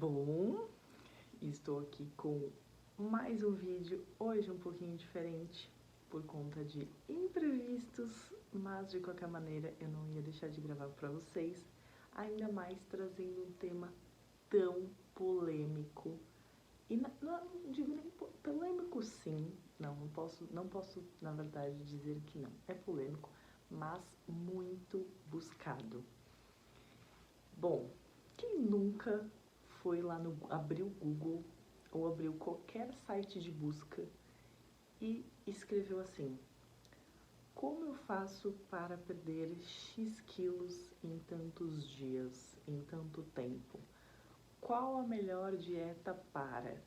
Bom, estou aqui com mais um vídeo, hoje um pouquinho diferente, por conta de imprevistos, mas de qualquer maneira eu não ia deixar de gravar para vocês, ainda mais trazendo um tema tão polêmico, e não digo nem polêmico sim, não posso na verdade dizer que não, é polêmico, mas muito buscado. Bom, quem nunca foi lá abriu o Google ou abriu qualquer site de busca e escreveu assim: como eu faço para perder X quilos em tantos dias, em tanto tempo? Qual a melhor dieta para?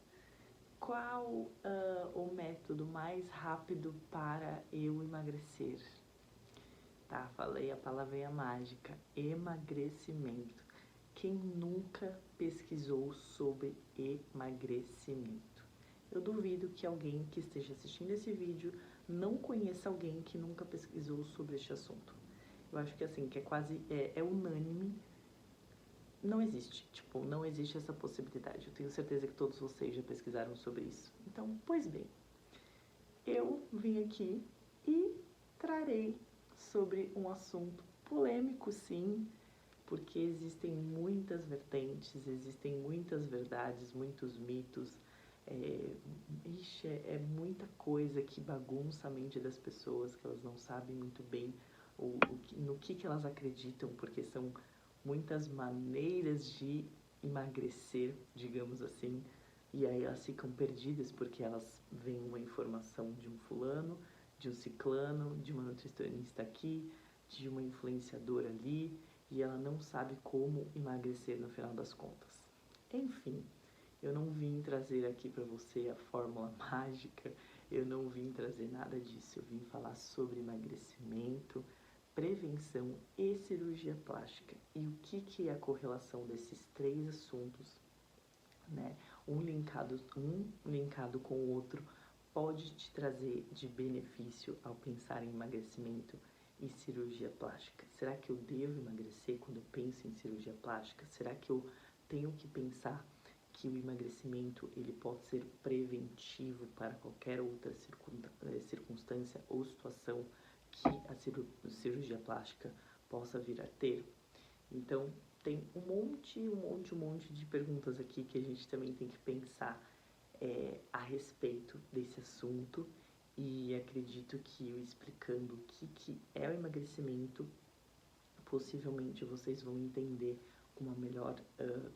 Qual o método mais rápido para eu emagrecer? Tá, falei a palavrinha mágica, emagrecimento. Quem nunca pesquisou sobre emagrecimento? Eu duvido que alguém que esteja assistindo esse vídeo não conheça alguém que nunca pesquisou sobre este assunto. Eu acho que assim, que é quase, é unânime, não existe, tipo, não existe essa possibilidade. Eu tenho certeza que todos vocês já pesquisaram sobre isso. Então, pois bem, eu vim aqui e trarei sobre um assunto polêmico, sim, porque existem muitas vertentes, existem muitas verdades, muitos mitos, é muita coisa que bagunça a mente das pessoas, que elas não sabem muito bem no que elas acreditam, porque são muitas maneiras de emagrecer, digamos assim, e aí elas ficam perdidas porque elas veem uma informação de um fulano, de um ciclano, de uma nutricionista aqui, de uma influenciadora ali, e ela não sabe como emagrecer no final das contas. Enfim, eu não vim trazer aqui para você a fórmula mágica, eu não vim trazer nada disso, eu vim falar sobre emagrecimento, prevenção e cirurgia plástica. E o que é a correlação desses três assuntos, né? Um linkado com o outro pode te trazer de benefício ao pensar em emagrecimento e cirurgia plástica. Será que eu devo emagrecer quando eu penso em cirurgia plástica? Será que eu tenho que pensar que o emagrecimento ele pode ser preventivo para qualquer outra circunstância ou situação que a cirurgia plástica possa vir a ter? Então, tem um monte de perguntas aqui que a gente também tem que pensar a respeito desse assunto, e acredito que eu explicando o que é o emagrecimento, possivelmente vocês vão entender com uma melhor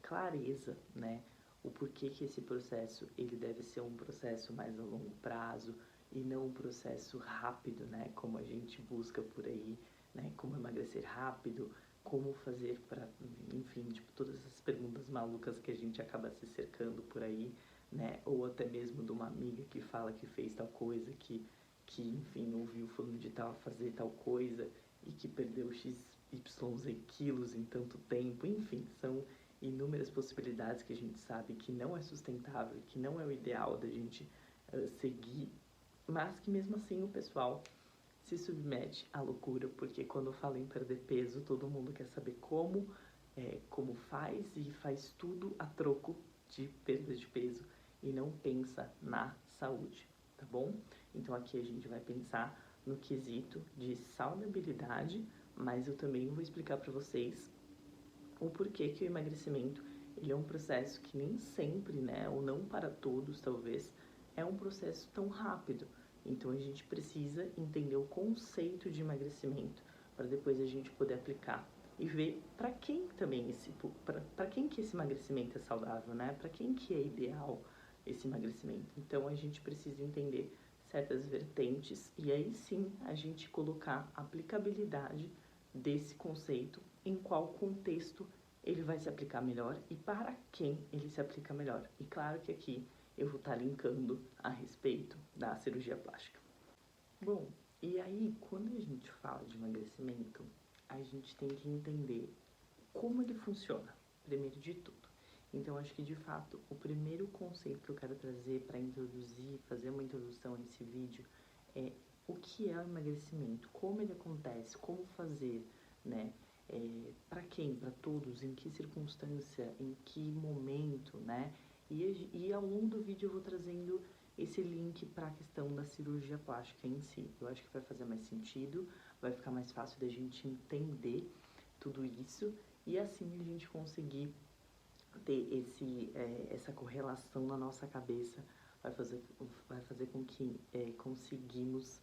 clareza, né, o porquê que esse processo ele deve ser um processo mais a longo prazo e não um processo rápido, né, como a gente busca por aí, né, como emagrecer rápido, como fazer para, enfim, tipo, todas essas perguntas malucas que a gente acaba se cercando por aí, né, ou até mesmo de uma amiga que fala que fez tal coisa, que enfim, ouviu fulano de tal fazer tal coisa e que perdeu XYZ quilos em tanto tempo, enfim, são inúmeras possibilidades que a gente sabe que não é sustentável, que não é o ideal da gente seguir, mas que mesmo assim o pessoal se submete à loucura, porque quando fala em perder peso, todo mundo quer saber como faz, e faz tudo a troco de perda de peso e não pensa na saúde, tá bom? Então aqui a gente vai pensar no quesito de saudabilidade, mas eu também vou explicar para vocês o porquê que o emagrecimento ele é um processo que nem sempre, né, ou não para todos talvez, é um processo tão rápido. Então a gente precisa entender o conceito de emagrecimento para depois a gente poder aplicar e ver para quem também para quem que esse emagrecimento é saudável, né? Para quem que é ideal esse emagrecimento. Então a gente precisa entender certas vertentes e aí sim a gente colocar a aplicabilidade desse conceito, em qual contexto ele vai se aplicar melhor e para quem ele se aplica melhor. E claro que aqui eu vou estar linkando a respeito da cirurgia plástica. Bom, e aí quando a gente fala de emagrecimento, a gente tem que entender como ele funciona, primeiro de tudo. Então, acho que de fato, o primeiro conceito que eu quero trazer para introduzir, fazer uma introdução a esse vídeo, é o que é o emagrecimento, como ele acontece, como fazer, né? para quem? Para todos? Em que circunstância? Em que momento, né? E ao longo do vídeo eu vou trazendo esse link para a questão da cirurgia plástica em si. Eu acho que vai fazer mais sentido, vai ficar mais fácil da gente entender tudo isso e assim a gente conseguir ter essa correlação na nossa cabeça, vai fazer com que consigamos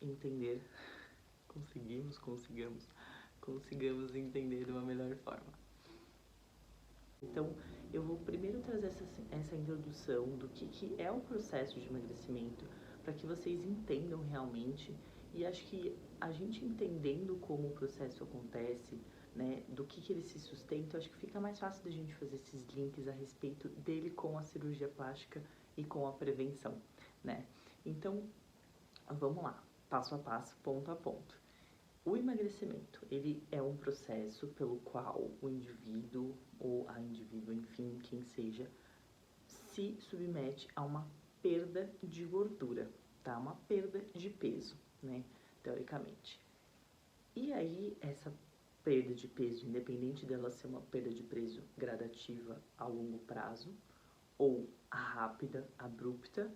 entender, consigamos entender de uma melhor forma. Então, eu vou primeiro trazer essa introdução do que é o processo de emagrecimento, para que vocês entendam realmente, e acho que a gente entendendo como o processo acontece, né, do que ele se sustenta, acho que fica mais fácil da gente fazer esses links a respeito dele com a cirurgia plástica e com a prevenção, né? Então, vamos lá, passo a passo, ponto a ponto. O emagrecimento, ele é um processo pelo qual o indivíduo ou a indivídua, enfim, quem seja, se submete a uma perda de gordura, tá? Uma perda de peso, né? Teoricamente. E aí, essa perda de peso, independente dela ser uma perda de peso gradativa a longo prazo ou rápida, abrupta,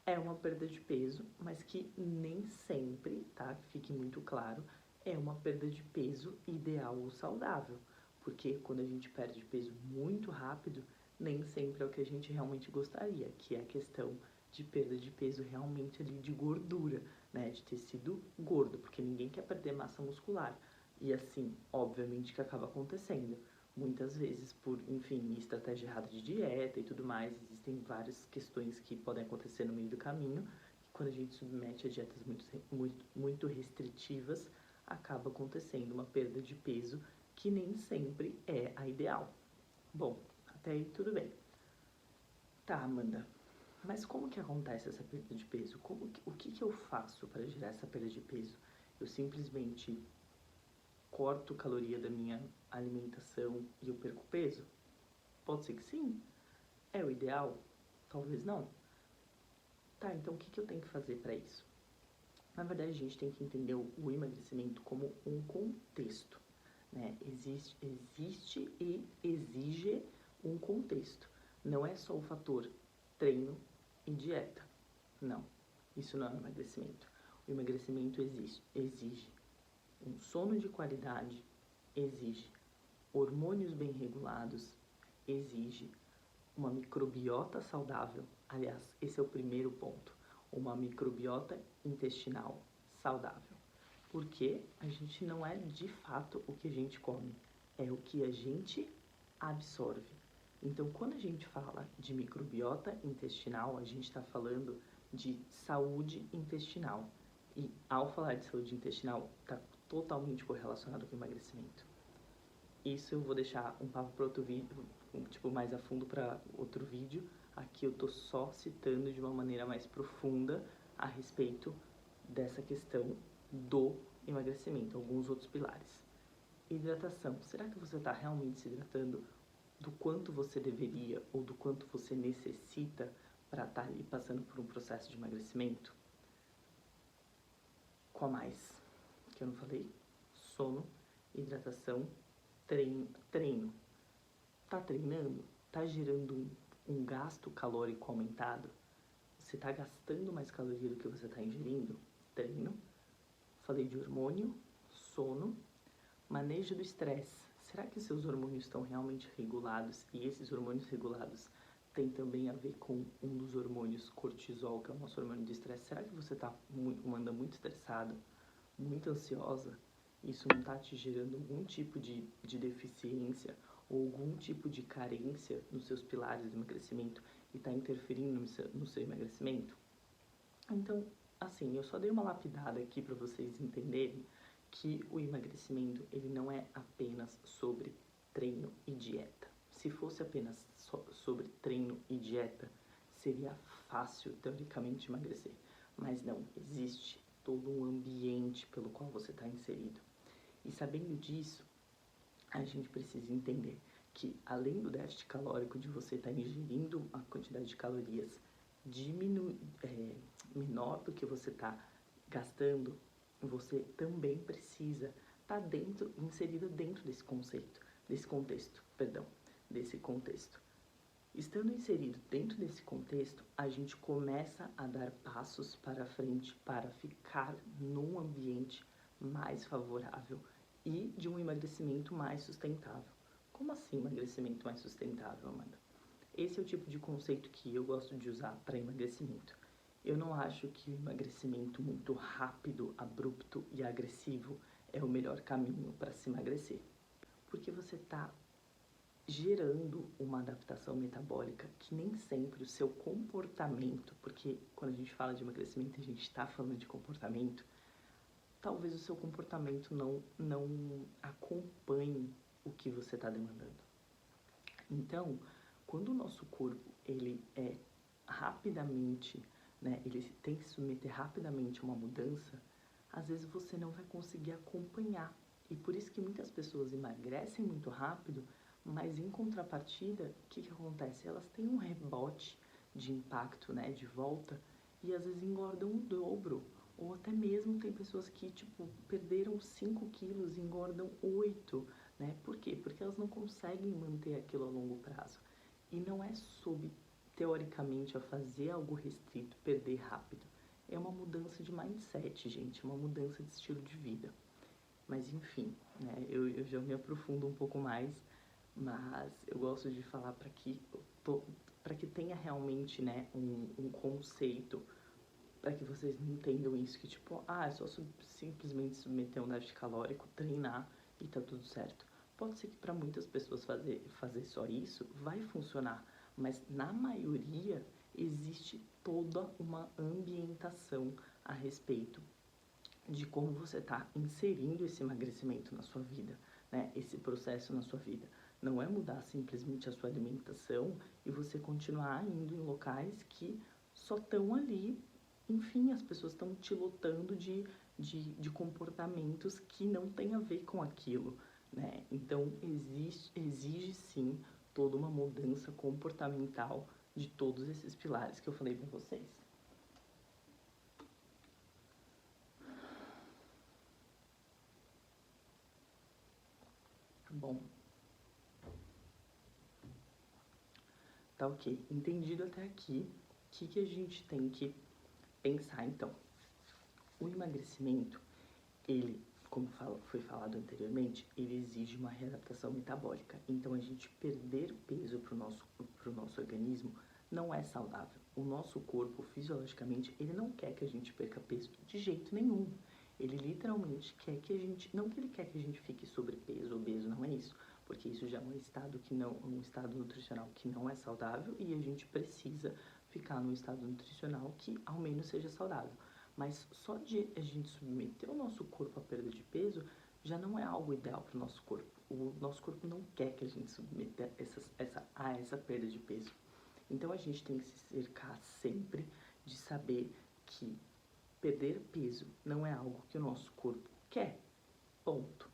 é uma perda de peso, mas que nem sempre, tá? Que fique muito claro, é uma perda de peso ideal ou saudável. Porque quando a gente perde peso muito rápido, nem sempre é o que a gente realmente gostaria, que é a questão de perda de peso realmente ali de gordura, né? De tecido gordo, porque ninguém quer perder massa muscular. E assim, obviamente que acaba acontecendo. Muitas vezes por, enfim, estratégia errada de dieta e tudo mais, existem várias questões que podem acontecer no meio do caminho, que quando a gente submete a dietas muito restritivas, acaba acontecendo uma perda de peso que nem sempre é a ideal. Bom, até aí tudo bem. Tá, Amanda, mas como que acontece essa perda de peso? O que eu faço para gerar essa perda de peso? Eu simplesmente corto caloria da minha alimentação e eu perco peso? Pode ser que sim. É o ideal? Talvez não. Tá, então o que eu tenho que fazer para isso? Na verdade, a gente tem que entender o emagrecimento como um contexto, né? Existe e exige um contexto. Não é só o fator treino e dieta. Não, isso não é emagrecimento. O emagrecimento exige um sono de qualidade, exige hormônios bem regulados, exige uma microbiota saudável. Aliás, esse é o primeiro ponto. Uma microbiota intestinal saudável. Porque a gente não é de fato o que a gente come, é o que a gente absorve. Então, quando a gente fala de microbiota intestinal, a gente está falando de saúde intestinal. E ao falar de saúde intestinal, está totalmente correlacionado com o emagrecimento. Isso eu vou deixar um papo para outro vídeo, tipo, mais a fundo para outro vídeo. Aqui eu tô só citando de uma maneira mais profunda a respeito dessa questão do emagrecimento, alguns outros pilares. Hidratação. Será que você está realmente se hidratando do quanto você deveria ou do quanto você necessita para estar ali passando por um processo de emagrecimento? Qual mais que eu não falei? Sono, hidratação, treino. Tá treinando? Tá gerando um gasto calórico aumentado? Você tá gastando mais caloria do que você tá ingerindo? Treino. Falei de hormônio, sono, manejo do estresse. Será que seus hormônios estão realmente regulados? E esses hormônios regulados têm também a ver com um dos hormônios, cortisol, que é o nosso hormônio de estresse. Será que você anda muito estressado, muito ansiosa? Isso não está te gerando algum tipo de deficiência ou algum tipo de carência nos seus pilares do emagrecimento e está interferindo no seu emagrecimento? Então, assim, eu só dei uma lapidada aqui para vocês entenderem que o emagrecimento, ele não é apenas sobre treino e dieta. Se fosse apenas sobre treino e dieta, seria fácil, teoricamente, emagrecer. Mas não, existe todo um ambiente pelo qual você está inserido. E sabendo disso, a gente precisa entender que, além do déficit calórico de você estar ingerindo a quantidade de calorias menor do que você está gastando, você também precisa está inserida dentro desse contexto. Estando inserido dentro desse contexto, a gente começa a dar passos para frente para ficar num ambiente mais favorável e de um emagrecimento mais sustentável. Como assim emagrecimento mais sustentável, Amanda? Esse é o tipo de conceito que eu gosto de usar para emagrecimento. Eu não acho que o emagrecimento muito rápido, abrupto e agressivo é o melhor caminho para se emagrecer. Porque você está gerando uma adaptação metabólica que nem sempre o seu comportamento, porque quando a gente fala de emagrecimento a gente está falando de comportamento, talvez o seu comportamento não acompanhe o que você está demandando. Então, quando o nosso corpo ele é rapidamente, né, ele tem que se submeter rapidamente a uma mudança, às vezes você não vai conseguir acompanhar. E por isso que muitas pessoas emagrecem muito rápido, mas em contrapartida, o que acontece? Elas têm um rebote de impacto, né, de volta, e às vezes engordam o dobro. Ou até mesmo tem pessoas que, tipo, perderam 5 quilos e engordam 8, né? Por quê? Porque elas não conseguem manter aquilo a longo prazo. E não é teoricamente, a fazer algo restrito, perder rápido. É uma mudança de mindset, gente, uma mudança de estilo de vida. Mas enfim, né, eu já me aprofundo um pouco mais, mas eu gosto de falar para que tenha realmente, né, um conceito, para que vocês não entendam isso, que tipo, é só simplesmente submeter um déficit calórico, treinar e tá tudo certo. Pode ser que para muitas pessoas fazer só isso vai funcionar, mas na maioria existe toda uma ambientação a respeito de como você está inserindo esse emagrecimento na sua vida, né? Esse processo na sua vida. Não é mudar simplesmente a sua alimentação e você continuar indo em locais que só estão ali. Enfim, as pessoas estão te lotando de comportamentos que não tem a ver com aquilo, né? Então, exige sim toda uma mudança comportamental de todos esses pilares que eu falei para vocês. Bom, tá ok. Entendido até aqui, o que a gente tem que pensar então? O emagrecimento, ele, como foi falado anteriormente, ele exige uma readaptação metabólica. Então, a gente perder peso para o nosso organismo não é saudável. O nosso corpo, fisiologicamente, ele não quer que a gente perca peso de jeito nenhum. Ele literalmente quer que a gente, não que ele quer que a gente fique sobrepeso, obeso, não é isso, porque isso já é um estado nutricional que não é saudável e a gente precisa ficar num estado nutricional que ao menos seja saudável. Mas só de a gente submeter o nosso corpo à perda de peso já não é algo ideal para o nosso corpo. O nosso corpo não quer que a gente submeta essa perda de peso. Então a gente tem que se cercar sempre de saber que perder peso não é algo que o nosso corpo quer. Ponto.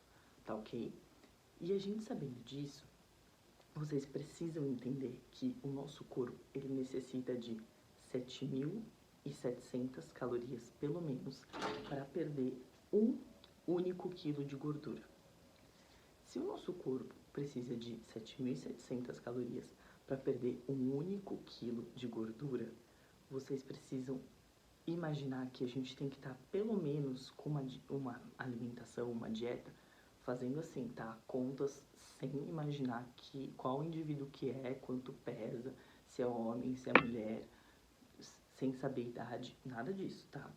Tá ok? E a gente sabendo disso, vocês precisam entender que o nosso corpo ele necessita de 7.700 calorias, pelo menos, para perder um único quilo de gordura. Se o nosso corpo precisa de 7.700 calorias para perder um único quilo de gordura, vocês precisam imaginar que a gente tem que estar pelo menos com uma alimentação, uma dieta, fazendo assim, tá? Contas sem imaginar qual indivíduo que é, quanto pesa, se é homem, se é mulher, sem saber idade, nada disso, tá?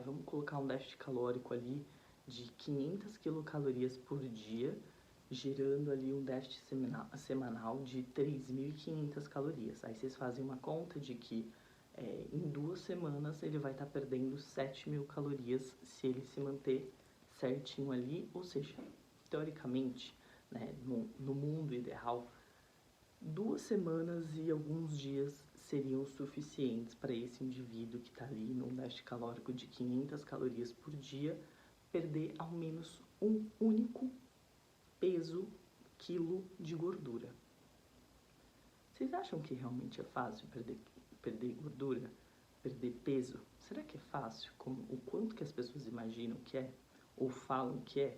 Vamos colocar um déficit calórico ali de 500 quilocalorias por dia, gerando ali um déficit semanal de 3.500 calorias. Aí vocês fazem uma conta de que em 2 semanas ele vai estar perdendo 7.000 calorias se ele se manter certinho ali, ou seja, teoricamente, né, no mundo ideal, 2 semanas e alguns dias seriam suficientes para esse indivíduo que está ali num déficit calórico de 500 calorias por dia perder ao menos um único quilo de gordura. Vocês acham que realmente é fácil perder gordura, perder peso? Será que é fácil? O quanto que as pessoas imaginam que é? ou falam que é,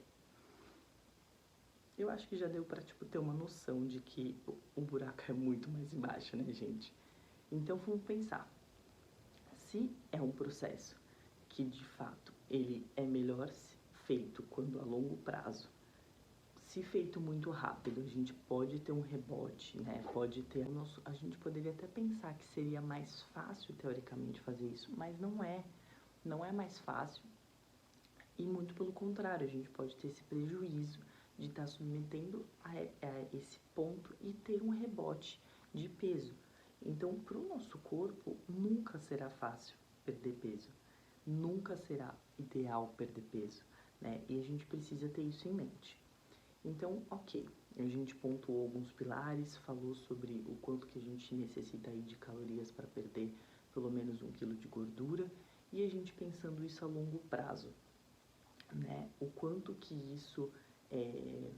eu acho que já deu pra, tipo, ter uma noção de que o buraco é muito mais embaixo, né, gente? Então, vamos pensar. Se é um processo que, de fato, ele é melhor feito quando a longo prazo, se feito muito rápido, a gente pode ter um rebote, né? Pode ter a gente poderia até pensar que seria mais fácil, teoricamente, fazer isso, mas não é. Não é mais fácil. E muito pelo contrário, a gente pode ter esse prejuízo de estar submetendo a esse ponto e ter um rebote de peso. Então, para o nosso corpo, nunca será fácil perder peso. Nunca será ideal perder peso, né? E a gente precisa ter isso em mente. Então, ok, a gente pontuou alguns pilares, falou sobre o quanto que a gente necessita aí de calorias para perder pelo menos 1 quilo de gordura, e a gente pensando isso a longo prazo, né? O quanto que isso é,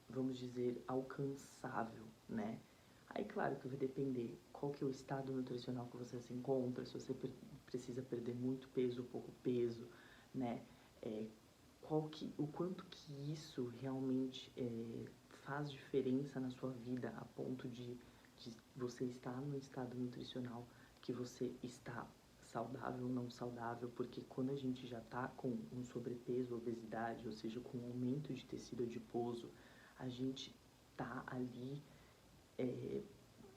vamos dizer, alcançável, né? Aí, claro que vai depender qual que é o estado nutricional que você se encontra, se você precisa perder muito peso ou pouco peso, né? O quanto que isso realmente faz diferença na sua vida a ponto de você estar no estado nutricional que você está saudável ou não saudável, porque quando a gente já está com um sobrepeso, obesidade, ou seja, com um aumento de tecido adiposo, a gente tá ali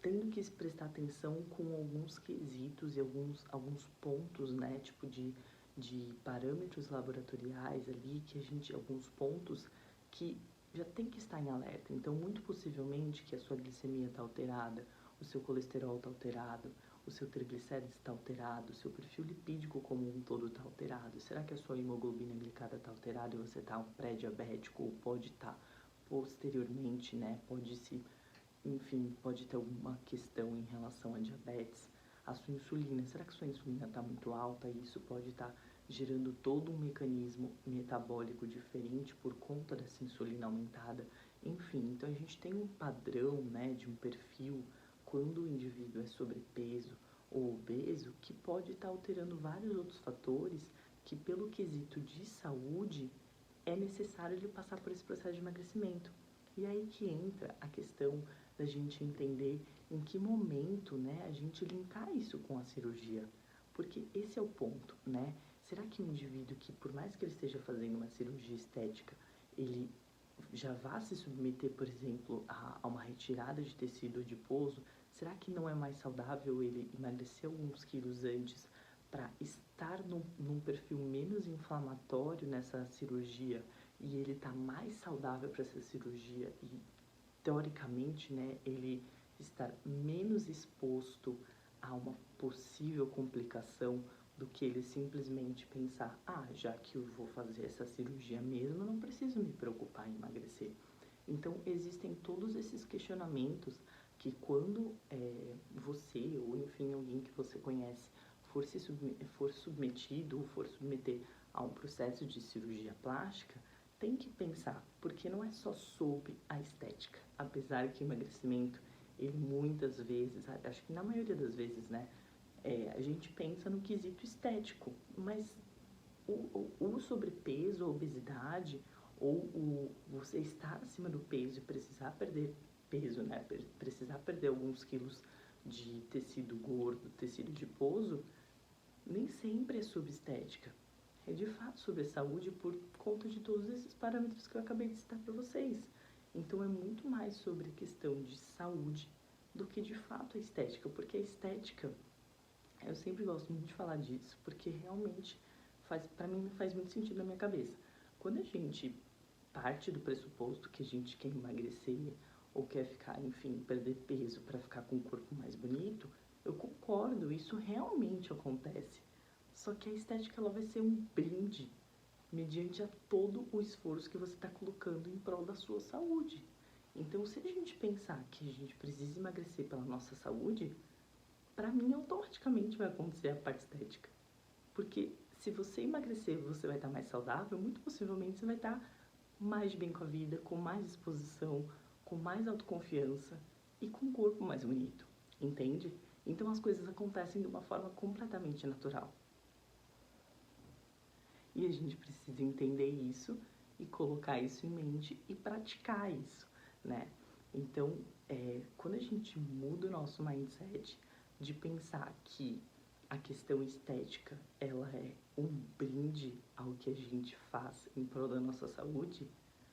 tendo que prestar atenção com alguns quesitos e alguns pontos, né, tipo de parâmetros laboratoriais ali, que a gente, alguns pontos que já tem que estar em alerta. Então, muito possivelmente que a sua glicemia está alterada, o seu colesterol está alterado, o seu triglicérides está alterado, o seu perfil lipídico como um todo está alterado. Será que a sua hemoglobina glicada está alterada e você está um pré-diabético ou pode estar posteriormente, né? Enfim, pode ter alguma questão em relação a diabetes. A sua insulina, será que sua insulina está muito alta e isso pode estar gerando todo um mecanismo metabólico diferente por conta dessa insulina aumentada? Enfim, então a gente tem um padrão, né, de um perfil quando o indivíduo é sobrepeso ou obeso que pode estar alterando vários outros fatores que pelo quesito de saúde é necessário ele passar por esse processo de emagrecimento. E aí que entra a questão da gente entender em que momento, né, a gente linkar isso com a cirurgia. Porque esse é o ponto, né? Será que um indivíduo que, por mais que ele esteja fazendo uma cirurgia estética, ele já vá se submeter, por exemplo, a uma retirada de tecido adiposo, será que não é mais saudável ele emagrecer alguns quilos antes para estar num perfil menos inflamatório nessa cirurgia e ele tá mais saudável para essa cirurgia e, teoricamente, né, ele estar menos exposto a uma possível complicação do que ele simplesmente pensar, já que eu vou fazer essa cirurgia mesmo, eu não preciso me preocupar em emagrecer. Então, existem todos esses questionamentos que quando você, ou enfim, alguém que você conhece, for submetido ou for submeter a um processo de cirurgia plástica, tem que pensar, porque não é só sobre a estética. Apesar que o emagrecimento, ele muitas vezes, acho que na maioria das vezes, né, a gente pensa no quesito estético, mas o sobrepeso, a obesidade, ou você estar acima do peso e precisar perder peso, né, precisar perder alguns quilos de tecido gordo, tecido adiposo, nem sempre é sobre estética. É de fato sobre a saúde por conta de todos esses parâmetros que eu acabei de citar para vocês. Então é muito mais sobre a questão de saúde do que de fato a estética, porque a estética, eu sempre gosto muito de falar disso, porque realmente para mim faz muito sentido na minha cabeça. Quando a gente parte do pressuposto que a gente quer emagrecer ou quer ficar, enfim, perder peso para ficar com um corpo mais bonito, eu concordo, isso realmente acontece. Só que a estética ela vai ser um brinde mediante a todo o esforço que você está colocando em prol da sua saúde. Então, se a gente pensar que a gente precisa emagrecer pela nossa saúde, para mim automaticamente vai acontecer a parte estética. Porque se você emagrecer, você vai estar mais saudável, muito possivelmente você vai estar mais bem com a vida, com mais disposição, com mais autoconfiança e com um corpo mais bonito, entende? Então as coisas acontecem de uma forma completamente natural. E a gente precisa entender isso e colocar isso em mente e praticar isso, né? Então, quando a gente muda o nosso mindset de pensar que a questão estética, ela é um brinde ao que a gente faz em prol da nossa saúde,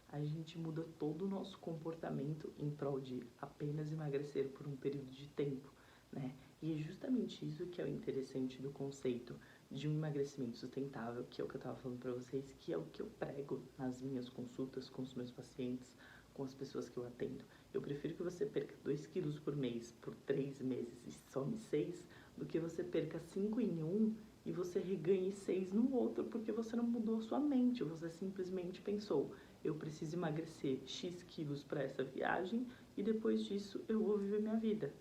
a gente muda todo o nosso comportamento em prol de apenas emagrecer por um período de tempo, né? E é justamente isso que é o interessante do conceito de um emagrecimento sustentável, que é o que eu estava falando para vocês, que é o que eu prego nas minhas consultas com os meus pacientes, com as pessoas que eu atendo. Eu prefiro que você perca 2 quilos por mês, por 3 meses e some 6, do que você perca 5 em um e você reganhe 6 no outro, porque você não mudou a sua mente, você simplesmente pensou, eu preciso emagrecer X quilos para essa viagem e depois disso eu vou viver minha vida.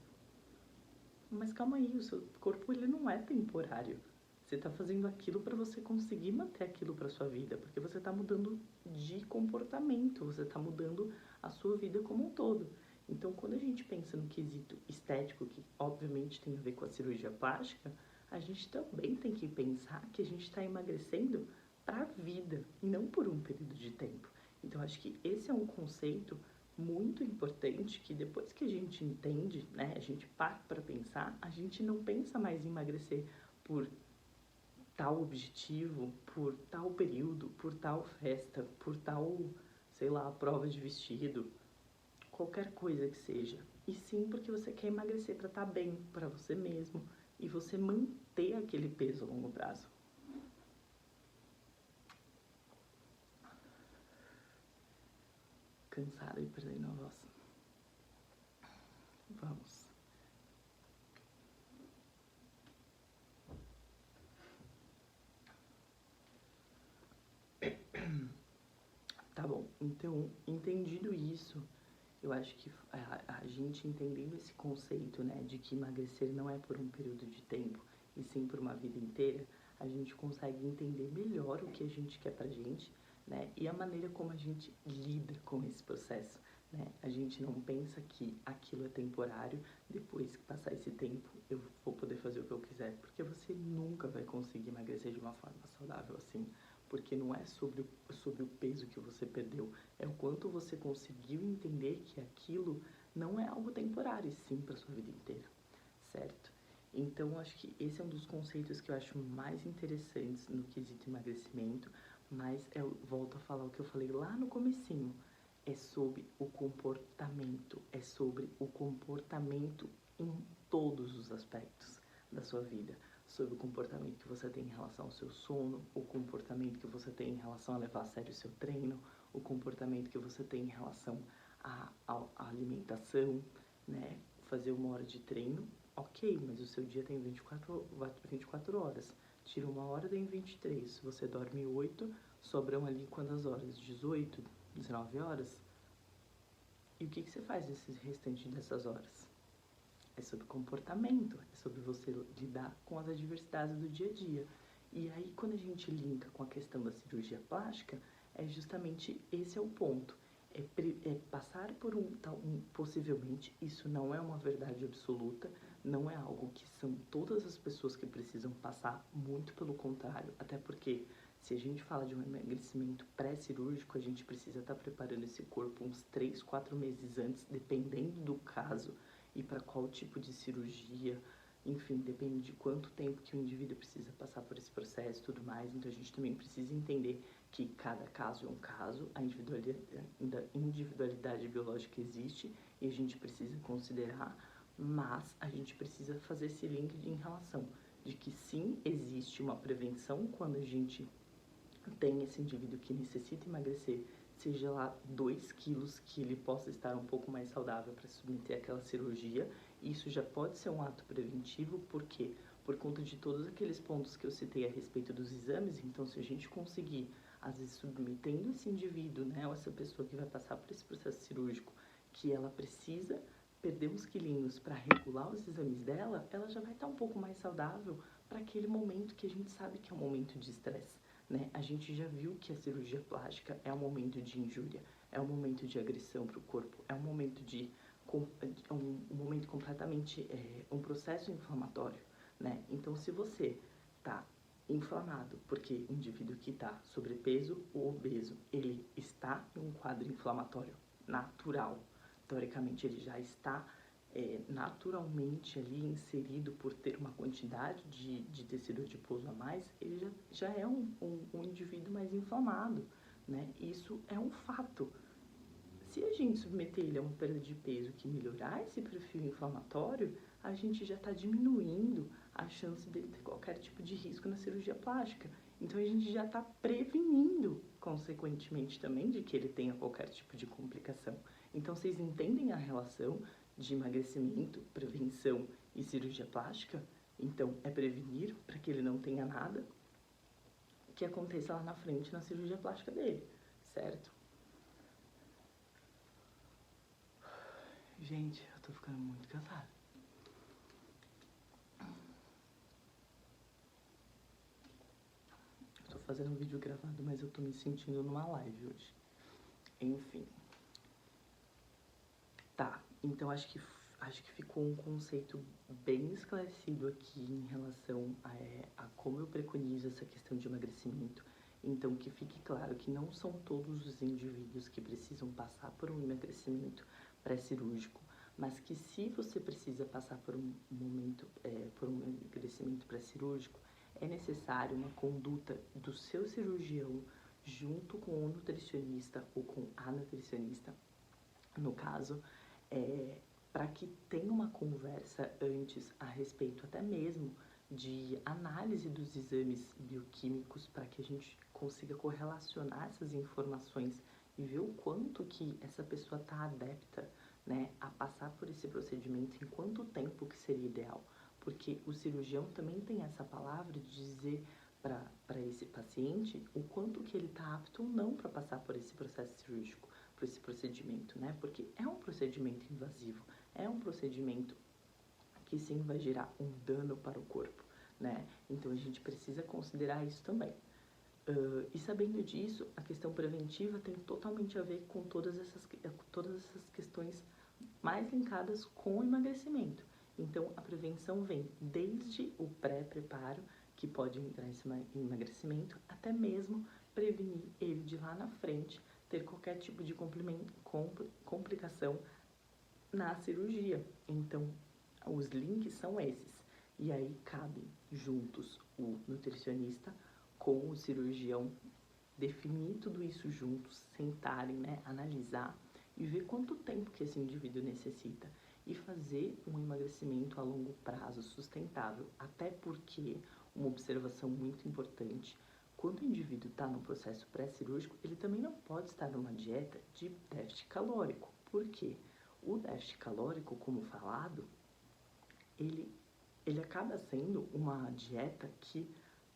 Mas calma aí, o seu corpo ele não é temporário. Você está fazendo aquilo para você conseguir manter aquilo para sua vida, porque você está mudando de comportamento, você está mudando a sua vida como um todo. Então, quando a gente pensa no quesito estético, que obviamente tem a ver com a cirurgia plástica, a gente também tem que pensar que a gente está emagrecendo para a vida e não por um período de tempo. Então, acho que esse é um conceito muito importante que depois que a gente entende, né, a gente para pensar, a gente não pensa mais em emagrecer por tal objetivo, por tal período, por tal festa, por tal, sei lá, prova de vestido, qualquer coisa que seja. E sim porque você quer emagrecer para estar bem para você mesmo e você manter aquele peso a longo prazo. Cansada e perdendo a voz. Vamos. Tá bom, então, entendido isso, eu acho que a gente entendendo esse conceito, né, de que emagrecer não é por um período de tempo, e sim por uma vida inteira, a gente consegue entender melhor o que a gente quer pra gente, né, e a maneira como a gente lida com esse processo, né. A gente não pensa que aquilo é temporário, depois que passar esse tempo eu vou poder fazer o que eu quiser, porque você nunca vai conseguir emagrecer de uma forma saudável assim, porque não é sobre o peso que você perdeu, é o quanto você conseguiu entender que aquilo não é algo temporário, e sim para sua vida inteira, certo? Então, acho que esse é um dos conceitos que eu acho mais interessantes no quesito emagrecimento, mas eu volto a falar o que eu falei lá no comecinho, é sobre o comportamento, é sobre o comportamento em todos os aspectos da sua vida, sobre o comportamento que você tem em relação ao seu sono, o comportamento que você tem em relação a levar a sério o seu treino, o comportamento que você tem em relação à alimentação, né? Fazer 1 hora de treino, ok, mas o seu dia tem 24 horas. Tira 1 hora, tem 23. Você dorme 8, sobram ali quantas horas? 18, 19 horas? E o que você faz nesse restante dessas horas? É sobre comportamento, é sobre você lidar com as adversidades do dia a dia. E aí, quando a gente linka com a questão da cirurgia plástica, é justamente esse é o ponto. É passar por possivelmente, isso não é uma verdade absoluta, não é algo que são todas as pessoas que precisam passar, muito pelo contrário, até porque se a gente fala de um emagrecimento pré-cirúrgico, a gente precisa estar preparando esse corpo uns 3, 4 meses antes, dependendo do caso, e para qual tipo de cirurgia, enfim, depende de quanto tempo que o indivíduo precisa passar por esse processo e tudo mais. Então, a gente também precisa entender que cada caso é um caso, a individualidade biológica existe e a gente precisa considerar, mas a gente precisa fazer esse link em relação de que sim, existe uma prevenção quando a gente tem esse indivíduo que necessita emagrecer, seja lá 2 quilos, que ele possa estar um pouco mais saudável para submeter àquela cirurgia. Isso já pode ser um ato preventivo, porque por conta de todos aqueles pontos que eu citei a respeito dos exames, então se a gente conseguir, às vezes submetendo esse indivíduo, né, ou essa pessoa que vai passar por esse processo cirúrgico, que ela precisa perder uns quilinhos para regular os exames dela, ela já vai estar um pouco mais saudável para aquele momento que a gente sabe que é um momento de estresse. Né? A gente já viu que a cirurgia plástica é um momento de injúria, é um momento de agressão para o corpo, é um momento um momento completamente, um processo inflamatório, né? Então, se você tá inflamado, porque o indivíduo que está sobrepeso ou obeso, ele está em um quadro inflamatório natural. Teoricamente, ele já está naturalmente ali inserido por ter uma quantidade de tecido adiposo a mais, ele já é um indivíduo mais inflamado, né? Isso é um fato. Se a gente submeter ele a uma perda de peso que melhorar esse perfil inflamatório, a gente já está diminuindo a chance dele ter qualquer tipo de risco na cirurgia plástica. Então a gente já está prevenindo, consequentemente também, de que ele tenha qualquer tipo de complicação. Então vocês entendem a relação de emagrecimento, prevenção e cirurgia plástica? Então é prevenir para que ele não tenha nada que aconteça lá na frente na cirurgia plástica dele, certo? Gente, eu tô ficando muito cansada. Eu tô fazendo um vídeo gravado, mas eu tô me sentindo numa live hoje. Enfim. Tá, então acho que ficou um conceito bem esclarecido aqui em relação a como eu preconizo essa questão de emagrecimento. Então, que fique claro que não são todos os indivíduos que precisam passar por um emagrecimento pré-cirúrgico, mas que se você precisa passar por um por um emagrecimento pré-cirúrgico, é necessário uma conduta do seu cirurgião junto com o nutricionista ou com a nutricionista, no caso, para que tenha uma conversa antes a respeito até mesmo de análise dos exames bioquímicos, para que a gente consiga correlacionar essas informações e ver o quanto que essa pessoa está adepta, né, a passar por esse procedimento, em quanto tempo que seria ideal. Porque o cirurgião também tem essa palavra de dizer para esse paciente o quanto que ele está apto ou não para passar por esse processo cirúrgico, por esse procedimento, né? Porque é um procedimento invasivo, é um procedimento que sim vai gerar um dano para o corpo, né? Então a gente precisa considerar isso também. E sabendo disso, a questão preventiva tem totalmente a ver com todas essas questões mais linkadas com o emagrecimento. Então, a prevenção vem desde o pré-preparo, que pode entrar em emagrecimento, até mesmo prevenir ele de lá na frente ter qualquer tipo de complicação na cirurgia. Então, os links são esses. E aí cabe juntos o nutricionista com o cirurgião definir tudo isso juntos, sentarem, né, analisar e ver quanto tempo que esse indivíduo necessita e fazer um emagrecimento a longo prazo sustentável, até porque uma observação muito importante, quando o indivíduo está no processo pré-cirúrgico, ele também não pode estar numa dieta de déficit calórico. Por quê? O déficit calórico, como falado, ele acaba sendo uma dieta que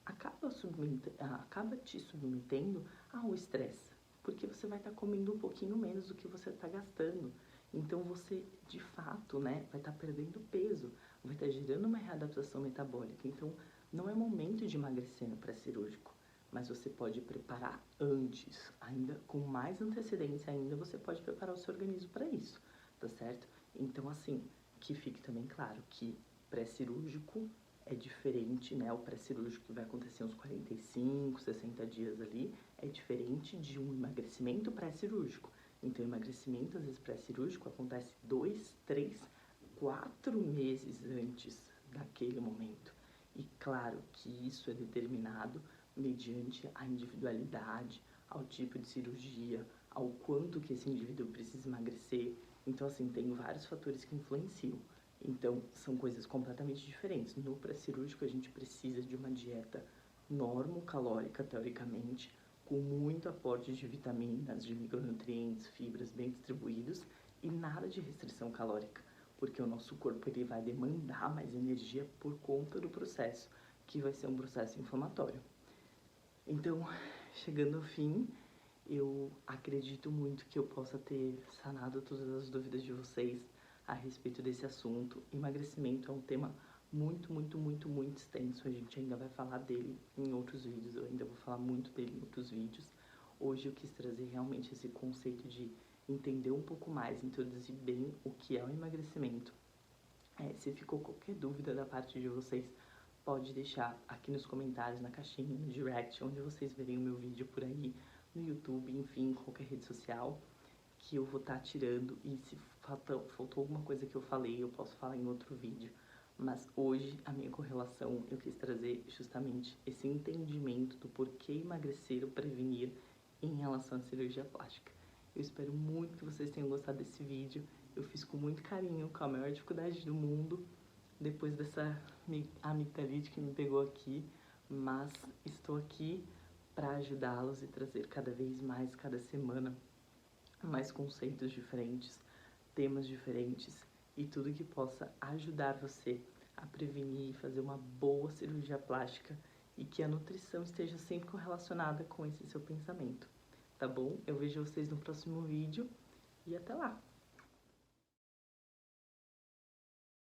acaba te submetendo ao estresse, porque você vai estar comendo um pouquinho menos do que você está gastando. Então você, de fato, né, vai estar perdendo peso, vai estar gerando uma readaptação metabólica. Então não é momento de emagrecer no pré-cirúrgico, mas você pode preparar antes, ainda com mais antecedência ainda, você pode preparar o seu organismo para isso, tá certo? Então assim, que fique também claro que pré-cirúrgico é diferente, né? O pré-cirúrgico que vai acontecer uns 45, 60 dias ali, é diferente de um emagrecimento pré-cirúrgico. Então, emagrecimento, às vezes, pré-cirúrgico acontece 2, 3, 4 meses antes daquele momento. E claro que isso é determinado mediante a individualidade, ao tipo de cirurgia, ao quanto que esse indivíduo precisa emagrecer. Então, assim, tem vários fatores que influenciam. Então, são coisas completamente diferentes. No pré-cirúrgico, a gente precisa de uma dieta normocalórica, teoricamente, com muito aporte de vitaminas, de micronutrientes, fibras bem distribuídos e nada de restrição calórica, porque o nosso corpo ele vai demandar mais energia por conta do processo, que vai ser um processo inflamatório. Então, chegando ao fim, eu acredito muito que eu possa ter sanado todas as dúvidas de vocês a respeito desse assunto. Emagrecimento é um tema muito, muito, muito, muito extenso. A gente ainda vai falar dele em outros vídeos. Eu ainda vou falar muito dele em outros vídeos. Hoje eu quis trazer realmente esse conceito de entender um pouco mais, introduzir bem o que é o emagrecimento. Se ficou qualquer dúvida da parte de vocês, pode deixar aqui nos comentários, na caixinha, no direct, onde vocês verem o meu vídeo por aí, no YouTube, enfim, qualquer rede social, que eu vou estar tirando, e se faltou alguma coisa que eu falei, eu posso falar em outro vídeo. Mas hoje, a minha correlação, eu quis trazer justamente esse entendimento do porquê emagrecer ou prevenir em relação à cirurgia plástica. Eu espero muito que vocês tenham gostado desse vídeo. Eu fiz com muito carinho, com a maior dificuldade do mundo, depois dessa amigdalite que me pegou aqui, mas estou aqui para ajudá-los e trazer cada vez mais, cada semana, mais conceitos diferentes, temas diferentes e tudo que possa ajudar você a prevenir e fazer uma boa cirurgia plástica e que a nutrição esteja sempre correlacionada com esse seu pensamento, tá bom? Eu vejo vocês no próximo vídeo e até lá!